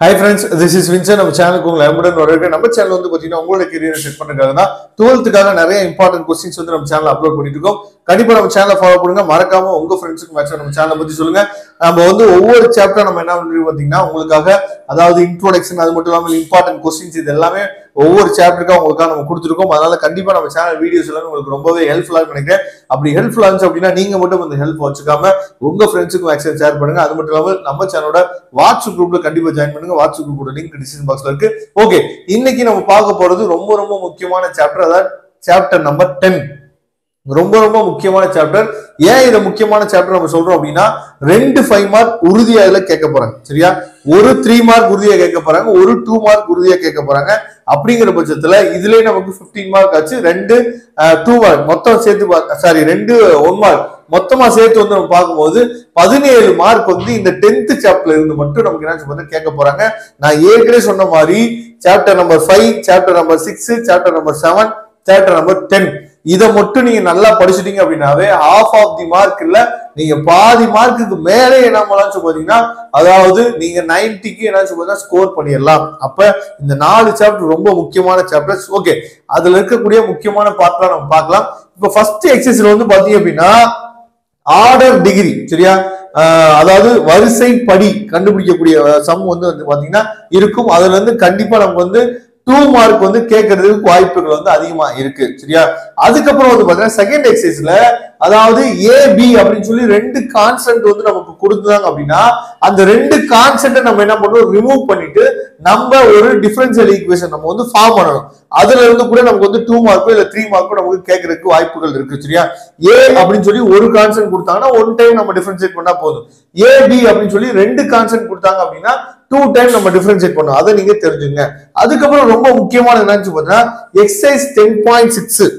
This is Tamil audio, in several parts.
Hi friends, this is Vincent. நம்ம சேனலுக்கு உங்களை அன்புடன் வரவேற்கிறேன். நம்ம சேனல் வந்து பாத்தீங்கன்னா உங்களோட கரியரை செட் பண்றதுக்காக தான் 12th நிறைய இம்பார்ட்டன்ட் क्वेश्चंस வந்து நம்ம சேனல்ல அப்லோட் பண்ணிட்டு இருக்கோம். கண்டிப்பா நம்ம சேனலை ஃபாலோ பண்ணுங்க. மறக்காம உங்க ஃப்ரெண்ட்ஸ்க்கு மேக்ஸிமம் நம்ம சேனலை பத்தி சொல்லுங்க. நம்ம வந்து ஒவ்வொரு சாப்டர் நம்ம என்ன பண்றோம் பாத்தீங்கன்னா உங்களுக்காக அதாவது இன்ட்ரோடக்ஷன் அது மட்டும் இல்லாம இம்பார்ட்டன்ட் क्वेश्चंस இது எல்லாமே ஒவ்வொரு சாப்டருக்கும் உங்களுக்காக நம்ம கொடுத்துருக்கோம். அதனால கண்டிப்பா நம்ம சேனல் வீடியோஸ் எல்லாம் உங்களுக்கு ரொம்பவே ஹெல்ப்ஃபுல்லா நினைக்கிறேன். அப்படி ஹெல்ப்ஃபுல்லா இருந்துச்சு அப்படின்னா நீங்க மட்டும் அந்த ஹெல்ப் வச்சுக்காம உங்க ஃப்ரெண்ட்ஸுக்கு மேக்ஸிமம் ஷேர் பண்ணுங்க. அது மட்டும் இல்லாம நம்ம சேனலோட வாட்ஸ்அப் குரூப்ல கண்டிப்பா ஜாயின் பண்ணுங்க. வாட்ஸ்அப் குரூப்போட லிங்க் டிஸ்கிரிப்ஷன் பாக்ஸ்ல இருக்கு. ஓகே, இன்னைக்கு நம்ம பார்க்க போறது ரொம்ப முக்கியமான சாப்டர், அதாவது சாப்டர் நம்பர் 10. ரொம்ப முக்கியமான சாப்டர். ஏன் இத முக்கியமான சாப்டர் நம்ம சொல்றோம் அப்படின்னா 2 5 மார்க் உறுதியா இதுல கேட்க போறாங்க. சரியா? ஒரு 3 மார்க் உறுதியா கேட்க போறாங்க, ஒரு 2 மார்க் உறுதியா கேட்க போறாங்க. அப்படிங்கிற பட்சத்துல இதுலயே நமக்கு 15 மார்க் ஆச்சு. 2 2 மார்க் மொத்தம் சேர்த்து 2 1 மார்க் மொத்தமா சேர்த்து வந்து நம்ம பார்க்கும்போது 17 மார்க் வந்து இந்த 10th சாப்டர்ல இருந்து மட்டும் நமக்கு என்ன கேட்க போறாங்க. நான் ஏற்கனவே சொன்ன மாதிரி chapter number 5, chapter number 6, chapter number 7, chapter number 10 இதை மட்டும் நீங்க நல்லா படிச்சுட்டீங்க அப்படின்னாவே half of the mark இல்ல, நீங்க பாதி மார்க்குக்கு மேலே என்ன பண்ணலாம் பாத்தீங்கன்னா, அதாவது நீங்க 90க்கு என்ன ஸ்கோர் பண்ணிடலாம். அப்ப இந்த 4 சாப்டர் ரொம்ப முக்கியமான சாப்டர்ஸ். ஓகே, அதுல இருக்கக்கூடிய முக்கியமான பார்ட்லாம் நம்ம பார்க்கலாம். இப்ப ஃபர்ஸ்ட் எக்ஸசைஸ்ல வந்து பாத்தீங்க அப்படின்னா ஆர்டர் டிகிரி, சரியா? அதாவது வரிசை படி கண்டுபிடிக்கக்கூடிய சம் வந்து பாத்தீங்கன்னா இருக்கும். அதுல இருந்து கண்டிப்பா நமக்கு வந்து 2 மார்க் வந்து கேட்கறதுக்கு வாய்ப்புகள் வந்து அதிகமா இருக்கு. சரியா? அதுக்கப்புறம் வந்து பாத்தீங்கன்னா செகண்ட் எக்ஸசைஸ்ல அதாவது AB அப்படின்னு சொல்லி 2 கான்ஸ்டன்ட் வந்து நமக்கு கொடுத்தாங்க அப்படின்னா அந்த 2 கான்ஸ்டன்ட் நம்ம என்ன பண்ணணும், ரிமூவ் பண்ணிட்டு நம்ம ஒரு டிஃபரன்ஷியல் ஈக்குவேஷன் நம்ம வந்து ஃபார்ம் பண்ணணும். அதுல இருந்து கூட நமக்கு வந்து 2 மார்க்கோ இல்ல 3 மார்க்கோ நமக்கு கேட்கறதுக்கு வாய்ப்புகள் இருக்கு. சரியா? A அப்படின்னு சொல்லி ஒரு கான்ஸ்டன்ட் கொடுத்தாங்கன்னா 1 டைம் நம்ம டிஃபரன்ஷியேட் பண்ணா போதும். AB அப்படின்னு சொல்லி 2 கான்ஸ்டன்ட் கொடுத்தாங்க அப்படின்னா 2 டைம் நம்ம டிஃபரன்ஷியேட் பண்ணணும். அதை நீங்க தெரிஞ்சுங்க. அதுக்கப்புறம் ரொம்ப முக்கியமான என்னன்னு பார்த்தீங்கன்னா எக்ஸசைஸ் 10.6,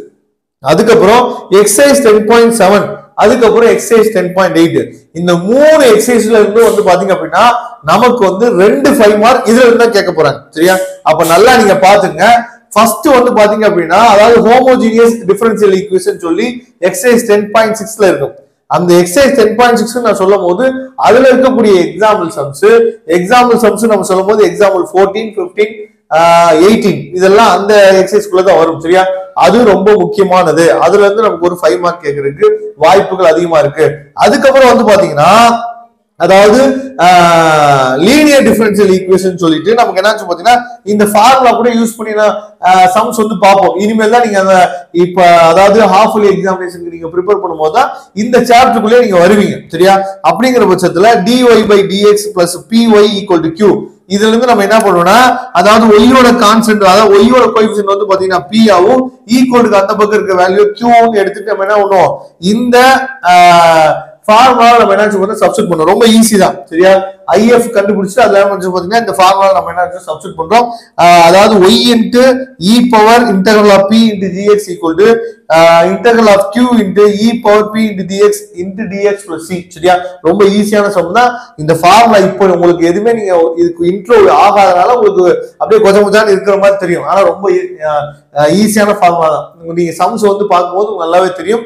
அதுக்கப்புறம் எக்ஸசைஸ் 10.7, அதுக்கப்புறம் எக்ஸசைஸ் 10.8. இந்த 3 எக்ஸசைஸ்ல இருந்து வந்து பாத்தீங்க அப்படின்னா நமக்கு வந்து 2 5 மார்க் இதுல இருந்து தான் கேட்க போறாங்க. சரியா? அப்ப நல்லா நீங்க பாத்துங்க. ஃபர்ஸ்ட் வந்து பாத்தீங்க அப்படின்னா அதாவது ஹோமோஜீனியஸ் டிஃபரன்ஷியல் ஈக்குவேஷன் சொல்லி எக்ஸசைஸ் 10.6ல இருக்கும். அந்த எக்ஸசைஸ் 10.6 நான் சொல்லும் போது அதுல இருக்கக்கூடிய எக்ஸாம்பிள் சம்ஸ் நம்ம சொல்லும் போது எக்ஸாம்பிள் 14, 15, 18 இதெல்லாம் அந்த எக்ஸசைஸ்க்குள்ளதான் வரும். சரியா? அது ரொம்ப முக்கியமானது. அதுல இருந்து நமக்கு ஒரு 5 மார்க் கேட்கறதுக்கு வாய்ப்புகள் அதிகமா இருக்கு. அதுக்கப்புறம் வந்து பாத்தீங்கன்னா அதாவது லீனியர் டிஃபரன்ஷியல் ஈக்குவேஷன் சொல்லிட்டு நமக்கு என்னாச்சு பாத்தீங்கன்னா இந்த ஃபார்முலா கூட யூஸ் பண்ணி சம்ஸ் வந்து பார்ப்போம். இனிமேல் தான் நீங்க அந்த இப்ப அதாவது ஹாஃப் இயர்லி எக்ஸாமினேஷனுக்கு நீங்க ப்ரிப்பேர் பண்ணும்போது தான் இந்த சாப்டருக்குள்ளே நீங்க வருவீங்க. சரியா? அப்படிங்கிற பட்சத்துல dy by dx plus py equal to q இதுல இருந்து நம்ம என்ன பண்ணுவோம்னா அதாவது ஒய்யோட கான்ஸ்டன்ட் அதாவது ஒய்யோட கோஎஃபிஷியன்ட் வந்து பாத்தீங்கன்னா p ஆவும் ஈக்குவலுக்கு அந்த பக்கம் இருக்க வேல்யூ q ன்னு எடுத்துட்டு நம்ம என்ன பண்ணுவோம், இந்த ஃபார்முலா நம்ம என்ன சப்ஸ்டிட் பண்றோம். ரொம்ப ஈஸி தான். சரியா? IF கண்டுபிடிச்சு அதுல பாத்தீங்கன்னா இந்த ஃபார்முலா நம்ம என்ன சப்ஸ்டிட் பண்றோம். அதாவது y into e power integral of p into dx equal to integral of q into e power p into dx into dx plus c. சரியா? ரொம்ப ஈஸியான சம் தான். இந்த ஃபார்முலா இப்போ உங்களுக்கு எதுவுமே நீங்க இதுக்கு இன்ட்ரோ ஆகாதனால உங்களுக்கு அப்படியே கொஞ்சம் இருக்கிற மாதிரி தெரியும். ஆனா ரொம்ப ஈஸியான ஃபார்முலா தான். நீங்க சம்ஸ் வந்து பார்க்கும்போது நல்லாவே தெரியும்.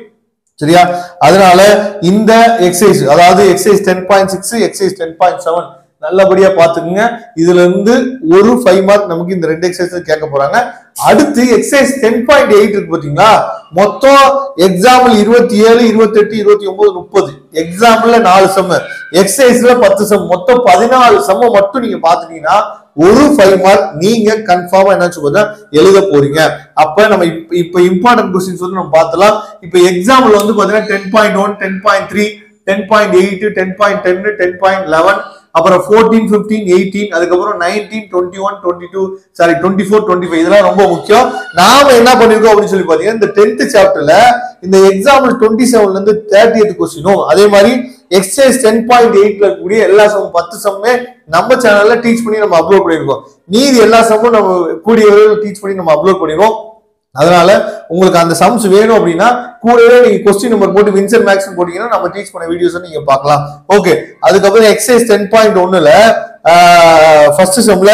சரியா? அதனால இந்த எக்ஸசைஸ் அதாவது எக்ஸசைஸ் 10.6, எக்ஸசைஸ் 10.7 நல்லபடியா பாத்துக்குங்க. இதுல இருந்து ஒரு 5 மார்க் நமக்கு இந்த 2 எக்ஸசைஸ் கேட்க போறாங்க. அடுத்து எக்ஸசைஸ் 10.8 இருக்கு பாத்தீங்களா, மொத்தம் எக்ஸாம்பிள் 27, 28, 29, 30 எக்ஸாம்பிள்ல 4 சம், எக்ஸசைஸ்ல 10 சம், மொத்தம் 14 சம் மட்டும் நீங்க பாத்துட்டீங்கன்னா ஒரு 5 மார்க் நீங்க கன்ஃபார்மா என்ன எழுத போறீங்க. அப்ப நம்ம இப்ப இம்பார்ட்டன்ட் क्वेश्चंस வந்து நம்ம பார்த்தலாம். இப்ப எக்ஸாம்பிள் வந்து பாத்தீங்கன்னா 10.1, 10.3, 10.8, 10.10, 10.11, அப்புறம் 14, 15, 18, அதுக்கப்புறம் 19, 21, 22, 24, 25 இதெல்லாம் ரொம்ப முக்கியம். நாம என்ன பண்ணிருக்கோம் அப்படின்னு சொல்லி பாத்தீங்கன்னா இந்த 10th சாப்டர்ல இந்த எக்ஸாம்பிள் 27ல இருந்து 30th क्वेश्चனும் அதே மாதிரி எக்ஸசைஸ் 10.8ல இருக்கக்கூடிய எல்லா சம்மும் 10 சம்மே நம்ம சேனல்ல டீச் பண்ணி நம்ம அப்லோட் பண்ணிருக்கோம். மீதி எல்லா சம்மும் நம்ம கூடிய விரைவில் டீச் பண்ணி நம்ம அப்லோட் பண்ணிடுவோம். அதனால உங்களுக்கு அந்த சம்ஸ் வேணும் அப்படின்னா கூடவே நீங்க क्वेश्चन நம்பர் போட்டு வின்சென்ட் மேக்ஸ் போட்டீங்கன்னா நம்ம டீச் பண்ண வீடியோஸ் நீங்க பார்க்கலாம். ஓகே, அதுக்கப்புறம் எக்ஸசைஸ் 10.1ல ஃபர்ஸ்ட் சம்ல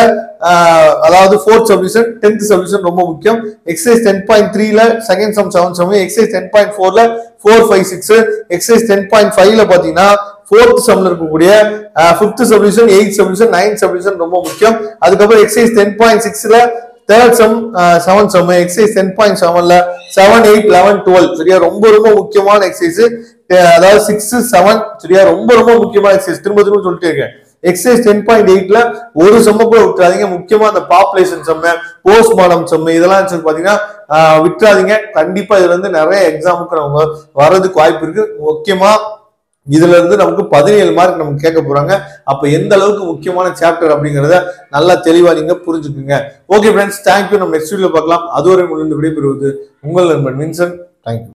அதாவது 4th சொல்யூஷன் 10th சொல்யூஷன் ரொம்ப முக்கியம். எக்ஸசைஸ் 10.3ல செகண்ட் சம் 7 சம், எக்ஸசைஸ் 10.4ல 4, 5, 6, எக்ஸசைஸ் 10.5ல பாத்தீங்கன்னா 4th சம்ல இருக்கக்கூடிய 5th subdivision, 8th subdivision, 9th subdivision ரொம்ப முக்கியம். அதுக்கப்புறம் எக்ஸசைஸ் 10.6ல 3rd sum 7th sum, exercise 10.7ல 7, 8, 11, 12 சரியா ரொம்ப ரொம்ப முக்கியமான எக்ஸசைஸ். அதாவது 6, 7 சரியா ரொம்ப ரொம்ப முக்கியமான எக்ஸசைஸ். திரும்ப திரும்ப சொல்லிட்டே இருக்கேன். எக்ஸசைஸ் 10.8ல ஒரு சம்ம கூட விட்டுறாதீங்க. முக்கியமா அந்த பாப்புலேஷன் சம்ம, போஸ்ட்மார்டம் சம்ம இதெல்லாம் பாத்தீங்கன்னா விட்டுறாதீங்க. கண்டிப்பா இதுல இருந்து நிறைய எக்ஸாமுக்கு நம்ம வர்றதுக்கு வாய்ப்பு இருக்கு. முக்கியமா இதுல இருந்து நமக்கு 17 மார்க் நமக்கு கேட்க போறாங்க. அப்ப எந்த அளவுக்கு முக்கியமான சாப்டர் அப்படிங்கறத நல்லா தெளிவா நீங்க புரிஞ்சுக்குங்க. Okay friends, thank you. நம்ம நெக்ஸ்ட் வீடியோல பார்க்கலாம். அதுவரை உங்களுக்கு விடைபெறுவது உங்கள் நண்பன் வின்சென்ட். தேங்க்யூ.